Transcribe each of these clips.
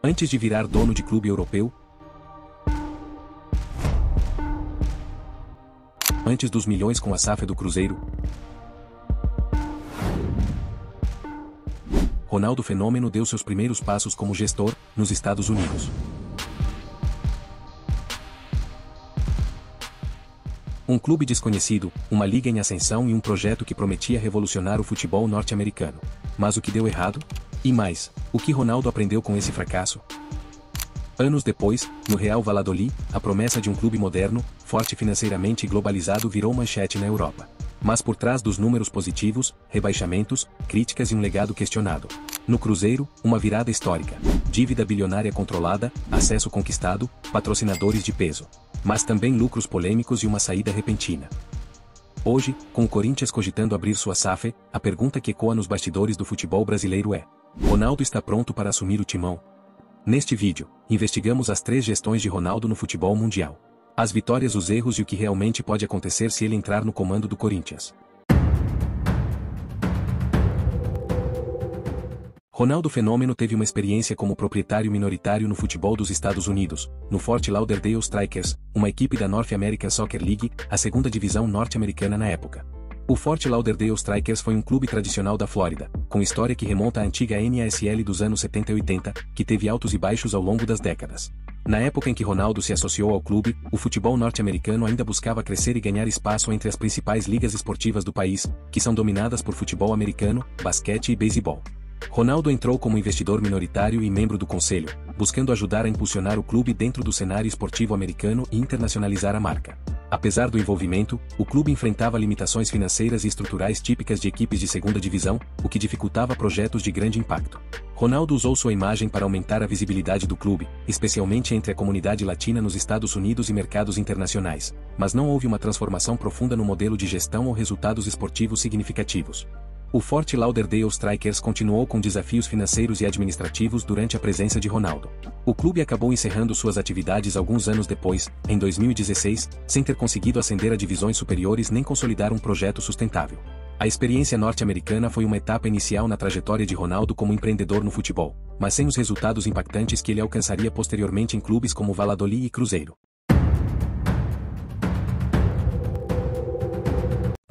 Antes de virar dono de clube europeu, antes dos milhões com a SAF do Cruzeiro, Ronaldo Fenômeno deu seus primeiros passos como gestor nos Estados Unidos. Um clube desconhecido, uma liga em ascensão e um projeto que prometia revolucionar o futebol norte-americano. Mas o que deu errado? E mais, o que Ronaldo aprendeu com esse fracasso? Anos depois, no Real Valladolid, a promessa de um clube moderno, forte financeiramente e globalizado virou manchete na Europa. Mas por trás dos números positivos, rebaixamentos, críticas e um legado questionado. No Cruzeiro, uma virada histórica. Dívida bilionária controlada, acesso conquistado, patrocinadores de peso. Mas também lucros polêmicos e uma saída repentina. Hoje, com o Corinthians cogitando abrir sua SAF, a pergunta que ecoa nos bastidores do futebol brasileiro é: Ronaldo está pronto para assumir o timão? Neste vídeo, investigamos as 3 gestões de Ronaldo no futebol mundial. As vitórias, os erros e o que realmente pode acontecer se ele entrar no comando do Corinthians. Ronaldo Fenômeno teve uma experiência como proprietário minoritário no futebol dos Estados Unidos, no Fort Lauderdale Strikers, uma equipe da North American Soccer League, a segunda divisão norte-americana na época. O Fort Lauderdale Strikers foi um clube tradicional da Flórida, com história que remonta à antiga NASL dos anos 70 e 80, que teve altos e baixos ao longo das décadas. Na época em que Ronaldo se associou ao clube, o futebol norte-americano ainda buscava crescer e ganhar espaço entre as principais ligas esportivas do país, que são dominadas por futebol americano, basquete e beisebol. Ronaldo entrou como investidor minoritário e membro do conselho, buscando ajudar a impulsionar o clube dentro do cenário esportivo americano e internacionalizar a marca. Apesar do envolvimento, o clube enfrentava limitações financeiras e estruturais típicas de equipes de segunda divisão, o que dificultava projetos de grande impacto. Ronaldo usou sua imagem para aumentar a visibilidade do clube, especialmente entre a comunidade latina nos Estados Unidos e mercados internacionais, mas não houve uma transformação profunda no modelo de gestão ou resultados esportivos significativos. O Fort Lauderdale Strikers continuou com desafios financeiros e administrativos durante a presença de Ronaldo. O clube acabou encerrando suas atividades alguns anos depois, em 2016, sem ter conseguido ascender a divisões superiores nem consolidar um projeto sustentável. A experiência norte-americana foi uma etapa inicial na trajetória de Ronaldo como empreendedor no futebol, mas sem os resultados impactantes que ele alcançaria posteriormente em clubes como Valladolid e Cruzeiro.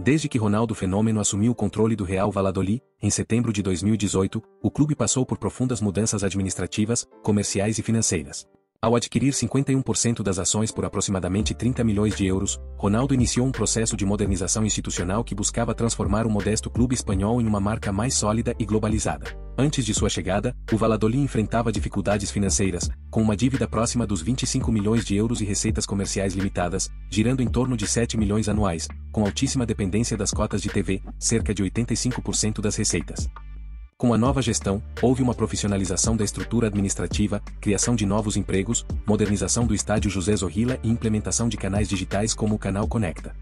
Desde que Ronaldo Fenômeno assumiu o controle do Real Valladolid, em setembro de 2018, o clube passou por profundas mudanças administrativas, comerciais e financeiras. Ao adquirir 51% das ações por aproximadamente 30 milhões de euros, Ronaldo iniciou um processo de modernização institucional que buscava transformar o modesto clube espanhol em uma marca mais sólida e globalizada. Antes de sua chegada, o Valladolid enfrentava dificuldades financeiras, com uma dívida próxima dos 25 milhões de euros e receitas comerciais limitadas, girando em torno de 7 milhões anuais, com altíssima dependência das cotas de TV, cerca de 85% das receitas. Com a nova gestão, houve uma profissionalização da estrutura administrativa, criação de novos empregos, modernização do estádio José Zorrilla e implementação de canais digitais como o Canal Conecta.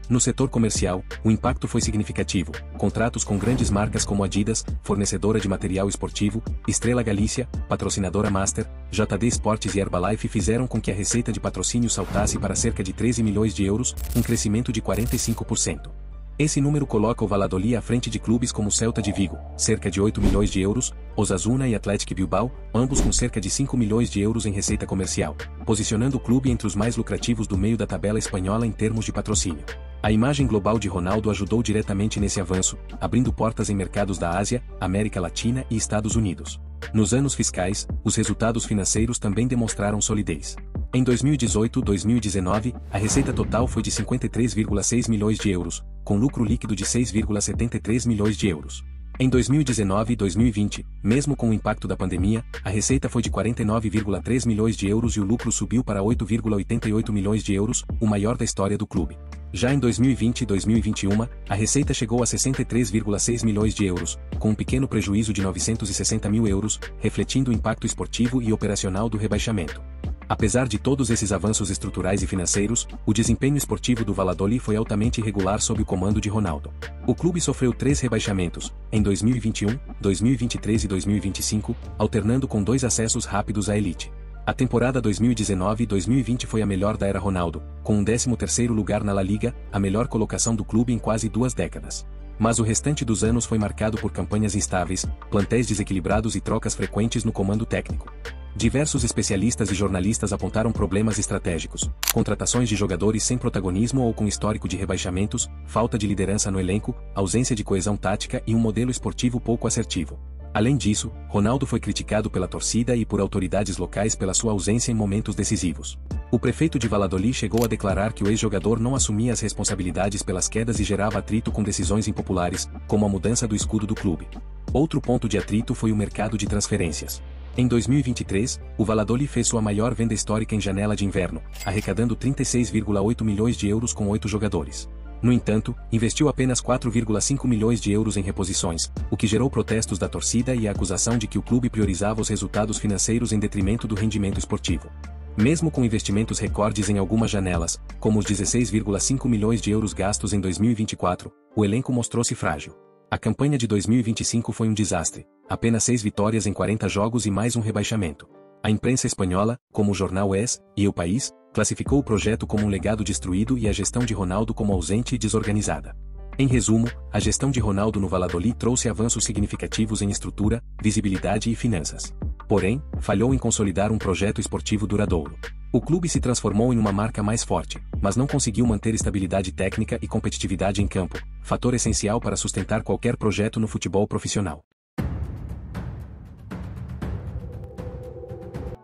No setor comercial, o impacto foi significativo. Contratos com grandes marcas como Adidas, fornecedora de material esportivo, Estrela Galícia, patrocinadora Master, JD Esportes e Herbalife fizeram com que a receita de patrocínio saltasse para cerca de 13 milhões de euros, um crescimento de 45%. Esse número coloca o Valladolid à frente de clubes como Celta de Vigo, cerca de 8 milhões de euros, Osasuna e Athletic Bilbao, ambos com cerca de 5 milhões de euros em receita comercial, posicionando o clube entre os mais lucrativos do meio da tabela espanhola em termos de patrocínio. A imagem global de Ronaldo ajudou diretamente nesse avanço, abrindo portas em mercados da Ásia, América Latina e Estados Unidos. Nos anos fiscais, os resultados financeiros também demonstraram solidez. Em 2018-2019, a receita total foi de 53,6 milhões de euros, com lucro líquido de 6,73 milhões de euros. Em 2019 e 2020, mesmo com o impacto da pandemia, a receita foi de 49,3 milhões de euros e o lucro subiu para 8,88 milhões de euros, o maior da história do clube. Já em 2020 e 2021, a receita chegou a 63,6 milhões de euros, com um pequeno prejuízo de 960 mil euros, refletindo o impacto esportivo e operacional do rebaixamento. Apesar de todos esses avanços estruturais e financeiros, o desempenho esportivo do Valladolid foi altamente irregular sob o comando de Ronaldo. O clube sofreu 3 rebaixamentos, em 2021, 2023 e 2025, alternando com 2 acessos rápidos à elite. A temporada 2019 e 2020 foi a melhor da era Ronaldo, com um 13º lugar na La Liga, a melhor colocação do clube em quase 2 décadas. Mas o restante dos anos foi marcado por campanhas instáveis, plantéis desequilibrados e trocas frequentes no comando técnico. Diversos especialistas e jornalistas apontaram problemas estratégicos, contratações de jogadores sem protagonismo ou com histórico de rebaixamentos, falta de liderança no elenco, ausência de coesão tática e um modelo esportivo pouco assertivo. Além disso, Ronaldo foi criticado pela torcida e por autoridades locais pela sua ausência em momentos decisivos. O prefeito de Valladolid chegou a declarar que o ex-jogador não assumia as responsabilidades pelas quedas e gerava atrito com decisões impopulares, como a mudança do escudo do clube. Outro ponto de atrito foi o mercado de transferências. Em 2023, o Valladolid fez sua maior venda histórica em janela de inverno, arrecadando 36,8 milhões de euros com 8 jogadores. No entanto, investiu apenas 4,5 milhões de euros em reposições, o que gerou protestos da torcida e a acusação de que o clube priorizava os resultados financeiros em detrimento do rendimento esportivo. Mesmo com investimentos recordes em algumas janelas, como os 16,5 milhões de euros gastos em 2024, o elenco mostrou-se frágil. A campanha de 2025 foi um desastre, apenas 6 vitórias em 40 jogos e mais um rebaixamento. A imprensa espanhola, como o jornal ES e O País, classificou o projeto como um legado destruído e a gestão de Ronaldo como ausente e desorganizada. Em resumo, a gestão de Ronaldo no Valladolid trouxe avanços significativos em estrutura, visibilidade e finanças. Porém, falhou em consolidar um projeto esportivo duradouro. O clube se transformou em uma marca mais forte, mas não conseguiu manter estabilidade técnica e competitividade em campo, fator essencial para sustentar qualquer projeto no futebol profissional.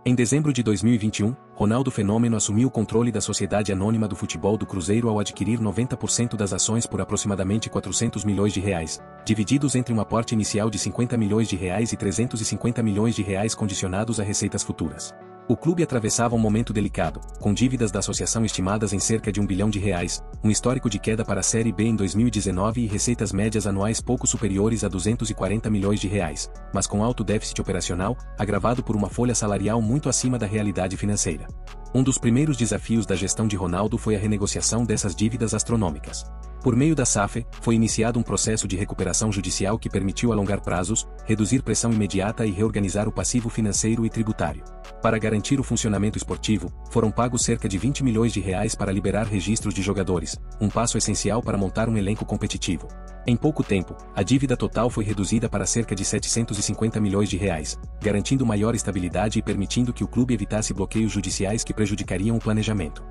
Em dezembro de 2021, Ronaldo Fenômeno assumiu o controle da Sociedade Anônima do Futebol do Cruzeiro ao adquirir 90% das ações por aproximadamente 400 milhões de reais, divididos entre um aporte inicial de 50 milhões de reais e 350 milhões de reais condicionados a receitas futuras. O clube atravessava um momento delicado, com dívidas da associação estimadas em cerca de R$ 1 bilhão, um histórico de queda para a Série B em 2019 e receitas médias anuais pouco superiores a 240 milhões de reais, mas com alto déficit operacional, agravado por uma folha salarial muito acima da realidade financeira. Um dos primeiros desafios da gestão de Ronaldo foi a renegociação dessas dívidas astronômicas. Por meio da SAF, foi iniciado um processo de recuperação judicial que permitiu alongar prazos, reduzir pressão imediata e reorganizar o passivo financeiro e tributário. Para garantir o funcionamento esportivo, foram pagos cerca de 20 milhões de reais para liberar registros de jogadores, um passo essencial para montar um elenco competitivo. Em pouco tempo, a dívida total foi reduzida para cerca de 750 milhões de reais, garantindo maior estabilidade e permitindo que o clube evitasse bloqueios judiciais que prejudicariam o planejamento.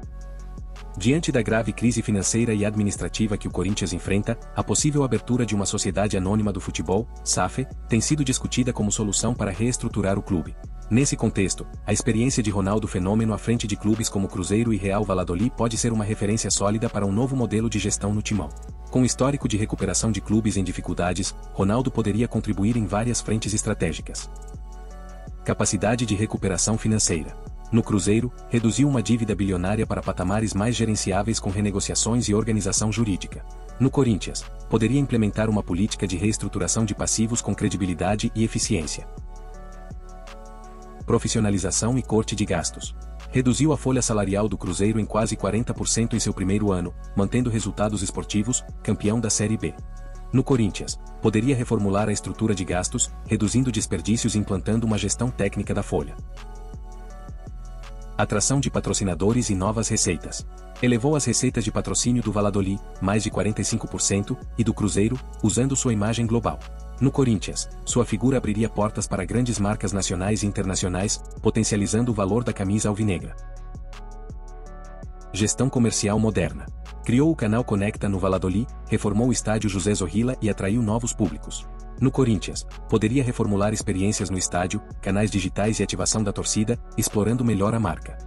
Diante da grave crise financeira e administrativa que o Corinthians enfrenta, a possível abertura de uma sociedade anônima do futebol, SAF, tem sido discutida como solução para reestruturar o clube. Nesse contexto, a experiência de Ronaldo Fenômeno à frente de clubes como Cruzeiro e Real Valladolid pode ser uma referência sólida para um novo modelo de gestão no timão. Com histórico de recuperação de clubes em dificuldades, Ronaldo poderia contribuir em várias frentes estratégicas. Capacidade de recuperação financeira. No Cruzeiro, reduziu uma dívida bilionária para patamares mais gerenciáveis com renegociações e organização jurídica. No Corinthians, poderia implementar uma política de reestruturação de passivos com credibilidade e eficiência. Profissionalização e corte de gastos. Reduziu a folha salarial do Cruzeiro em quase 40% em seu primeiro ano, mantendo resultados esportivos, campeão da Série B. No Corinthians, poderia reformular a estrutura de gastos, reduzindo desperdícios e implantando uma gestão técnica da folha. Atração de patrocinadores e novas receitas. Elevou as receitas de patrocínio do Valladolid, mais de 45%, e do Cruzeiro, usando sua imagem global. No Corinthians, sua figura abriria portas para grandes marcas nacionais e internacionais, potencializando o valor da camisa alvinegra. Gestão comercial moderna. Criou o canal Conecta no Valladolid, reformou o estádio José Zorrilla e atraiu novos públicos. No Corinthians, poderia reformular experiências no estádio, canais digitais e ativação da torcida, explorando melhor a marca.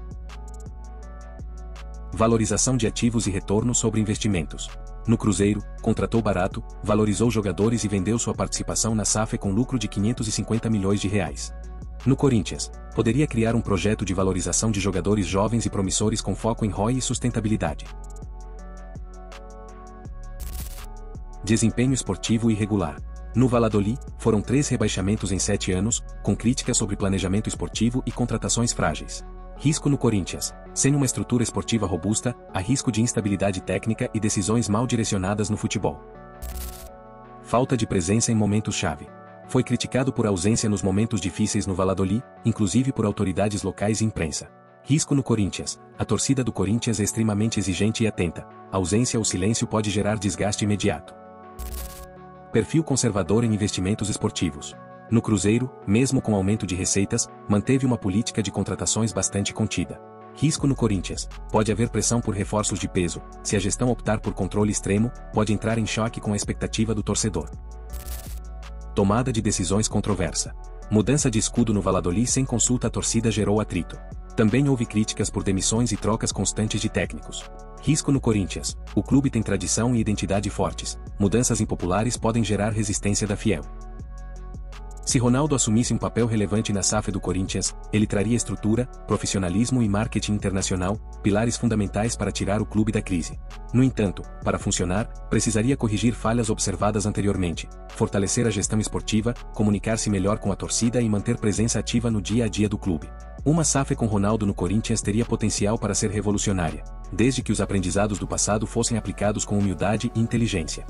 Valorização de ativos e retorno sobre investimentos. No Cruzeiro, contratou barato, valorizou jogadores e vendeu sua participação na SAF com lucro de 550 milhões de reais. No Corinthians, poderia criar um projeto de valorização de jogadores jovens e promissores com foco em ROI e sustentabilidade. Desempenho esportivo irregular. No Valladolid, foram 3 rebaixamentos em 7 anos, com críticas sobre planejamento esportivo e contratações frágeis. Risco no Corinthians. Sem uma estrutura esportiva robusta, há risco de instabilidade técnica e decisões mal direcionadas no futebol. Falta de presença em momentos-chave. Foi criticado por ausência nos momentos difíceis no Valladolid, inclusive por autoridades locais e imprensa. Risco no Corinthians. A torcida do Corinthians é extremamente exigente e atenta. A ausência ou silêncio pode gerar desgaste imediato. Perfil conservador em investimentos esportivos. No Cruzeiro, mesmo com aumento de receitas, manteve uma política de contratações bastante contida. Risco no Corinthians. Pode haver pressão por reforços de peso. Se a gestão optar por controle extremo, pode entrar em choque com a expectativa do torcedor. Tomada de decisões controversa. Mudança de escudo no Valladolid sem consulta à torcida gerou atrito. Também houve críticas por demissões e trocas constantes de técnicos. Risco no Corinthians. O clube tem tradição e identidade fortes. Mudanças impopulares podem gerar resistência da fiel. Se Ronaldo assumisse um papel relevante na SAF do Corinthians, ele traria estrutura, profissionalismo e marketing internacional, pilares fundamentais para tirar o clube da crise. No entanto, para funcionar, precisaria corrigir falhas observadas anteriormente, fortalecer a gestão esportiva, comunicar-se melhor com a torcida e manter presença ativa no dia a dia do clube. Uma SAF com Ronaldo no Corinthians teria potencial para ser revolucionária, desde que os aprendizados do passado fossem aplicados com humildade e inteligência.